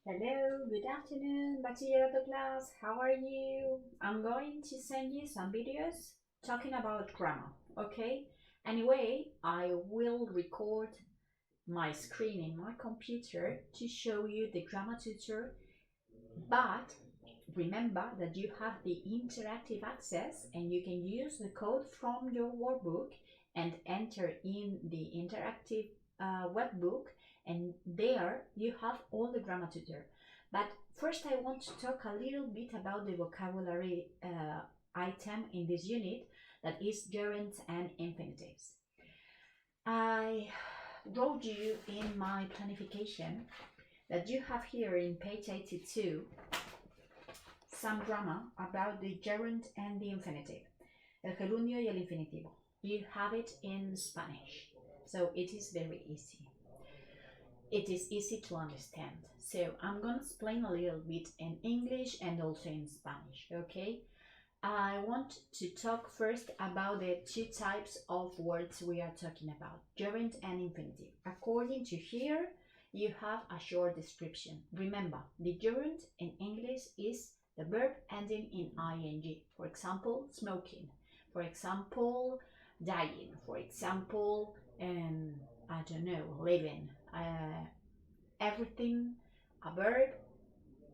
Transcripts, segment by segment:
Hello, good afternoon, Bachillerato class. How are you? I'm going to send you some videos talking about grammar, okay? Anyway, I will record my screen in my computer to show you the grammar tutor, but remember that you have the interactive access and you can use the code from your workbook and enter in the interactive webbook, and there you have all the grammar tutor. But first I want to talk a little bit about the vocabulary item in this unit, that is gerunds and infinitives. I wrote you in my planification that you have here in page 82 some grammar about the gerund and the infinitive, el gerundio y el infinitivo. You have it in Spanish, so it is very easy. It is easy to understand. So I'm going to explain a little bit in English and also in Spanish, okay? I want to talk first about the two types of words we are talking about, gerund and infinitive. According to here, you have a short description. Remember, the gerund in English is the verb ending in ing. For example, smoking. For example, dying. For example, I don't know, living. Everything, a verb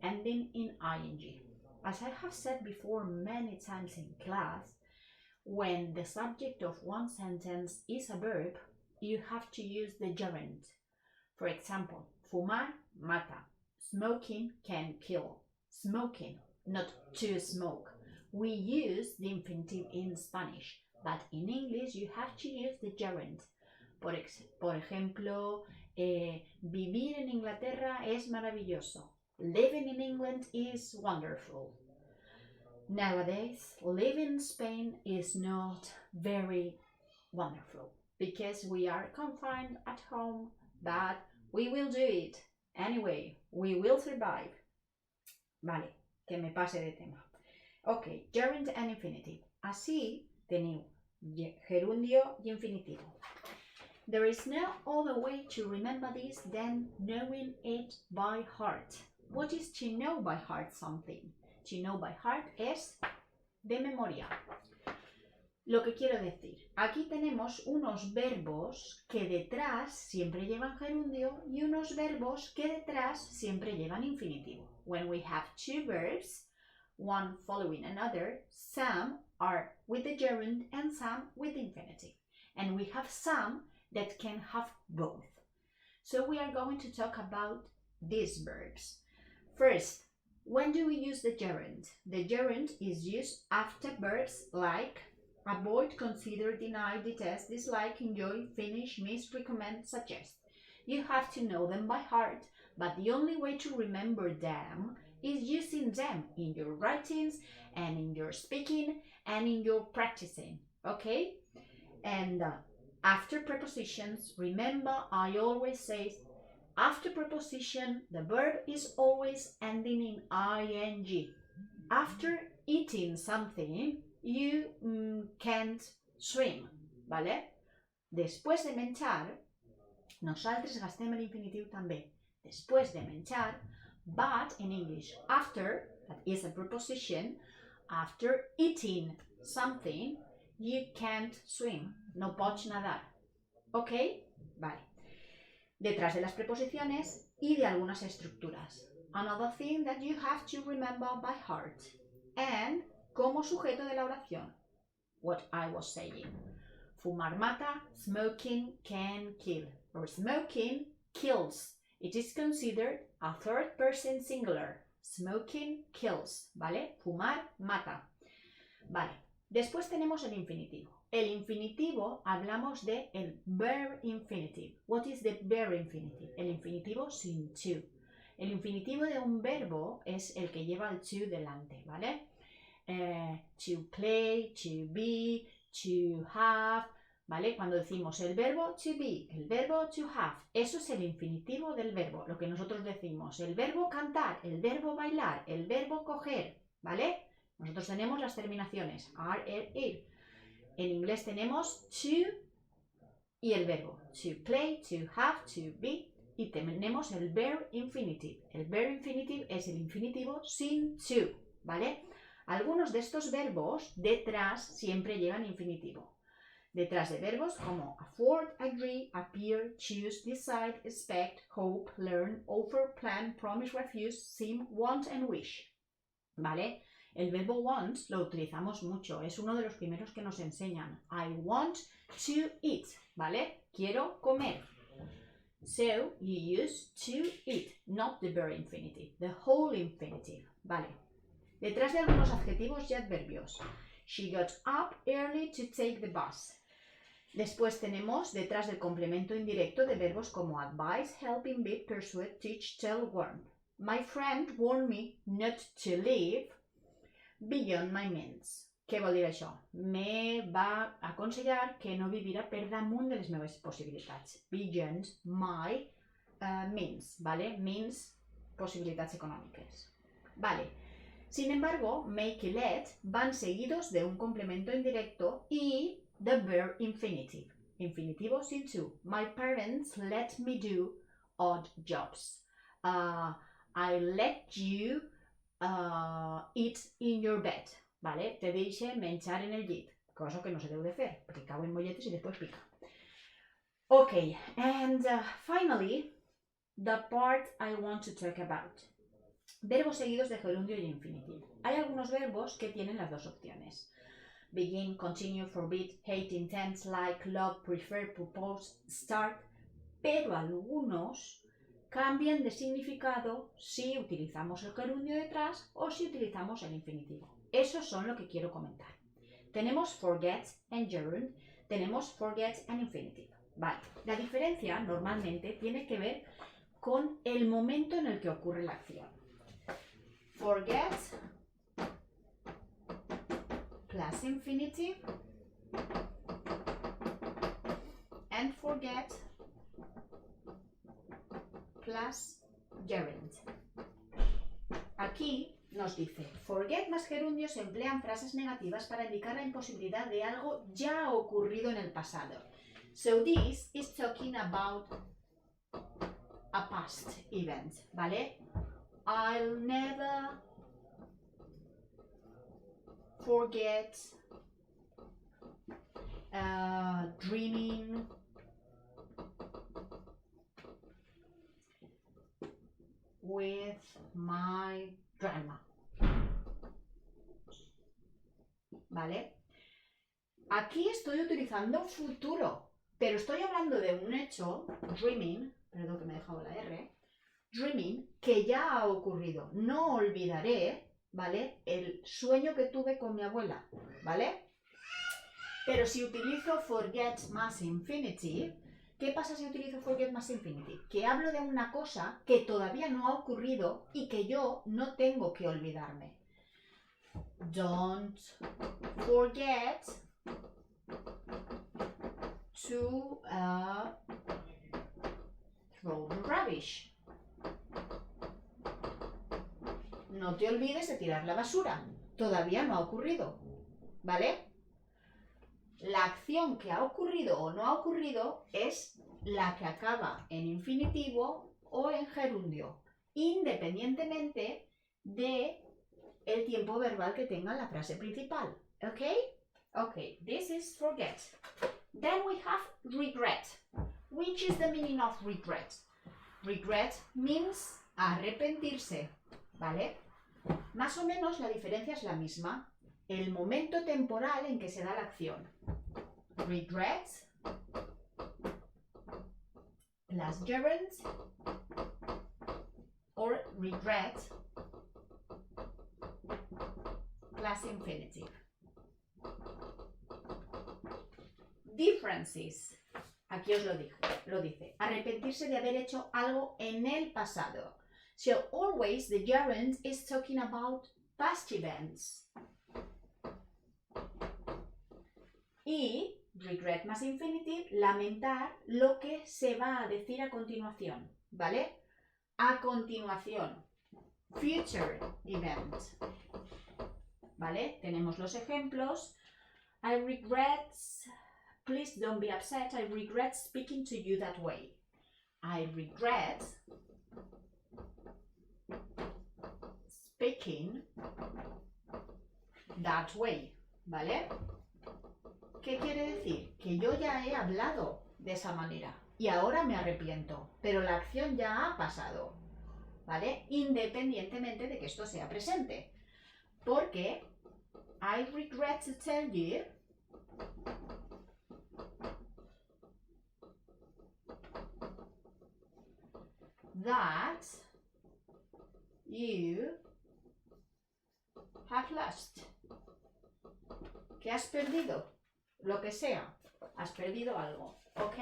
ending in ing. As I have said before many times in class, when the subject of one sentence is a verb, you have to use the gerund. For example, fumar mata. Smoking can kill. Smoking, not to smoke. We use the infinitive in Spanish, but in English you have to use the gerund. Por ejemplo, vivir en Inglaterra es maravilloso. Living in England is wonderful. Nowadays, living in Spain is not very wonderful because we are confined at home, but we will do it. Anyway, we will survive. Vale, que me pase de tema. Ok, gerund and infinitive. Así tenemos gerundio y infinitivo. There is no other way to remember this than knowing it by heart. What is to know by heart something? To know by heart es de memoria. Lo que quiero decir, aquí tenemos unos verbos que detrás siempre llevan gerundio y unos verbos que detrás siempre llevan infinitivo. When we have two verbs, one following another, some are with the gerund and some with the infinitive. And we have some that can have both. So we are going to talk about these verbs. First, when do we use the gerund? The gerund is used after verbs like avoid, consider, deny, detest, dislike, enjoy, finish, miss, recommend, suggest. You have to know them by heart, but the only way to remember them is using them in your writings and in your speaking and in your practicing, okay? And after prepositions, remember I always say after preposition, the verb is always ending in ing. After eating something, you can't swim, ¿vale? Después de menjar, nosaltres gastem l'infinitiu també. Después de menjar, but in English, after, that is a preposition, after eating something, you can't swim. No pots nadar. ¿Ok? Vale. Detrás de las preposiciones y de algunas estructuras. Another thing that you have to remember by heart. And como sujeto de la oración. What I was saying. Fumar mata, smoking can kill. Or smoking kills. It is considered a third person singular. Smoking kills. ¿Vale? Fumar mata. Vale. Después tenemos el infinitivo. El infinitivo, hablamos de el verb infinitive. What is the verb infinitive? El infinitivo sin to. El infinitivo de un verbo es el que lleva el to delante, ¿vale? To play, to be, to have, ¿vale? Cuando decimos el verbo to be, el verbo to have, eso es el infinitivo del verbo, lo que nosotros decimos. El verbo cantar, el verbo bailar, el verbo coger, ¿vale? Nosotros tenemos las terminaciones are, ir. En inglés tenemos to y el verbo. To play, to have, to be y tenemos el bare infinitive. El bare infinitive es el infinitivo sin to, ¿vale? Algunos de estos verbos detrás siempre llevan infinitivo. Detrás de verbos como afford, agree, appear, choose, decide, expect, hope, learn, offer, plan, promise, refuse, seem, want and wish. ¿Vale? El verbo want lo utilizamos mucho, es uno de los primeros que nos enseñan. I want to eat, ¿vale? Quiero comer. So, you use to eat, not the bare infinitive, the whole infinitive, ¿vale? Detrás de algunos adjetivos y adverbios. She got up early to take the bus. Después tenemos detrás del complemento indirecto de verbos como advise, help, invite, persuade, teach, tell, warn. My friend warned me not to live beyond my means. Què vol dir això? Me va aconsellar que no vivira per damunt de les meves possibilitats. Beyond my means, ¿vale? Means, possibilitats econòmiques. Vale. Sin embargo, make y let van seguidos de un complemento indirecto y the bare infinitive. Infinitivo sin to. My parents let me do odd jobs. I let you eat in your bed. ¿Vale? Te deixe menjar en el llit. Cosa que no se deu de fer, perquè cau en molletes i després pica. Okay, and finally, the part I want to talk about. Verbos seguidos de gerundio y infinitive. Hay algunos verbos que tienen las dos opciones. Begin, continue, forbid, hate, intend, like, love, prefer, propose, start. Pero algunos cambian de significado si utilizamos el gerundio detrás o si utilizamos el infinitivo. Esos son lo que quiero comentar. Tenemos forget and gerund, tenemos forget and infinitive. Vale, la diferencia normalmente tiene que ver con el momento en el que ocurre la acción. Forget plus infinitive and forget plus gerund. Aquí nos dice, forget más gerundio se emplean frases negativas para indicar la imposibilidad de algo ya ocurrido en el pasado. So this is talking about a past event, ¿vale? I'll never forget dreaming with my grandma. ¿Vale? Aquí estoy utilizando futuro, pero estoy hablando de un hecho, dreaming, perdón que me he dejado la R, dreaming, que ya ha ocurrido. No olvidaré, ¿vale? El sueño que tuve con mi abuela, ¿vale? Pero si utilizo forget más infinitive, ¿qué pasa si utilizo forget más infinitive? Que hablo de una cosa que todavía no ha ocurrido y que yo no tengo que olvidarme. Don't forget to throw the rubbish. No te olvides de tirar la basura. Todavía no ha ocurrido, ¿vale? La acción que ha ocurrido o no ha ocurrido es la que acaba en infinitivo o en gerundio, independientemente de el tiempo verbal que tenga la frase principal. ¿Ok? Ok, this is forget. Then we have regret. Which is the meaning of regret? Regret means arrepentirse, ¿vale? Más o menos la diferencia es la misma. El momento temporal en que se da la acción. Regret plus gerund or regret plus infinitive. Differences. Aquí os lo dice. Arrepentirse de haber hecho algo en el pasado. So always the gerund is talking about past events. Y regret más infinitive, lamentar lo que se va a decir a continuación, ¿vale? A continuación, future event, ¿vale? Tenemos los ejemplos. I regret, please don't be upset, I regret speaking to you that way. I regret speaking that way, ¿vale? ¿Qué quiere decir? Que yo ya he hablado de esa manera y ahora me arrepiento, pero la acción ya ha pasado, ¿vale? Independientemente de que esto sea presente. Porque I regret to tell you that you have lost. ¿Qué has perdido? Lo que sea. Has perdido algo. ¿Ok?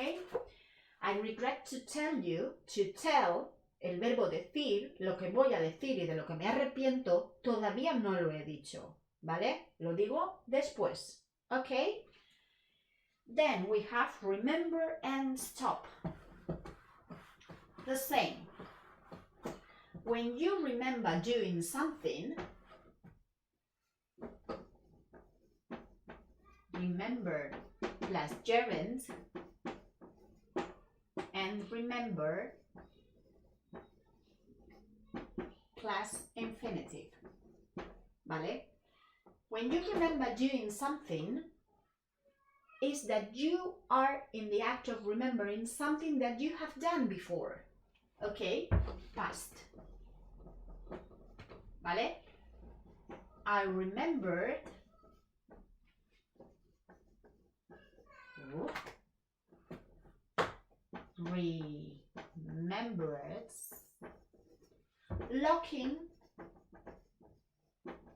I regret to tell you. To tell, el verbo decir, lo que voy a decir y de lo que me arrepiento, todavía no lo he dicho. ¿Vale? Lo digo después. ¿Ok? Then we have remember and stop. The same. When you remember doing something, remember plus gerund and remember plus infinitive. ¿Vale? When you remember doing something, is that you are in the act of remembering something that you have done before. Okay? Past. ¿Vale? I remembered locking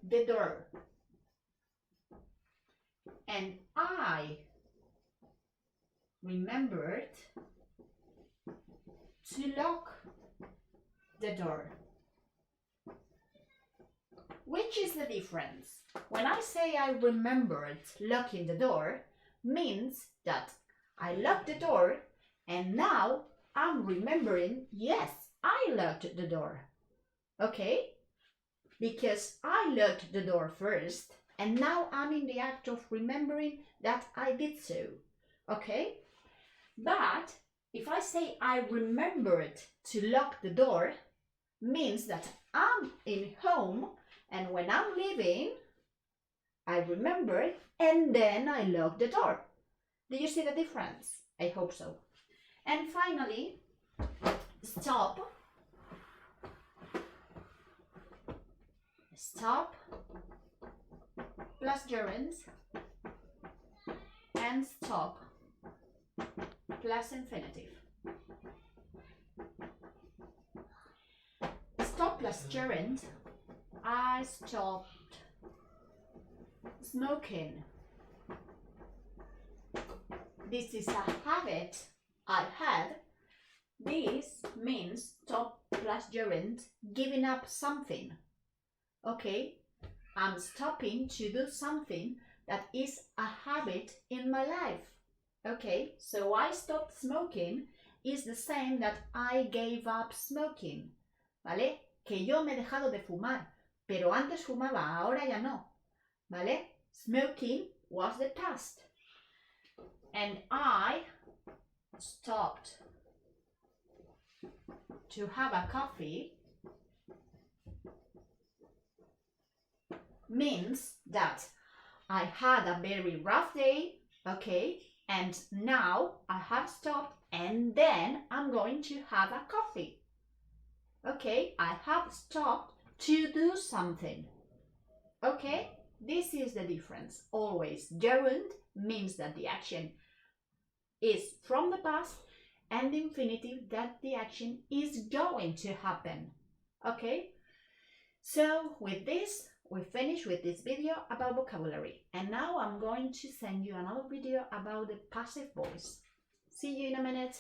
the door. And I remembered to lock the door. Which is the difference? When I say I remembered locking the door, means that I locked the door and now I'm remembering, yes, I locked the door. Okay? Because I locked the door first and now I'm in the act of remembering that I did so. Okay? But if I say I remembered to lock the door, means that I'm in home and when I'm leaving, I remembered and then I locked the door. Do you see the difference? I hope so. And finally, stop. Stop plus gerund and stop plus infinitive. Stop plus gerund. I stopped smoking. This is a habit I had. This means stop plus gerund, giving up something. Okay? I'm stopping to do something that is a habit in my life. Okay? So I stopped smoking is the same that I gave up smoking. ¿Vale? Que yo me he dejado de fumar, pero antes fumaba, ahora ya no. ¿Vale? Smoking was the past. And I stopped to have a coffee means that I had a very rough day, okay, and now I have stopped and then I'm going to have a coffee. Okay, I have stopped to do something. Okay, this is the difference. Always gerund means that the action is from the past and the infinitive that the action is going to happen. Okay, so with this we finish with this video about vocabulary, and now I'm going to send you another video about the passive voice. See you in a minute.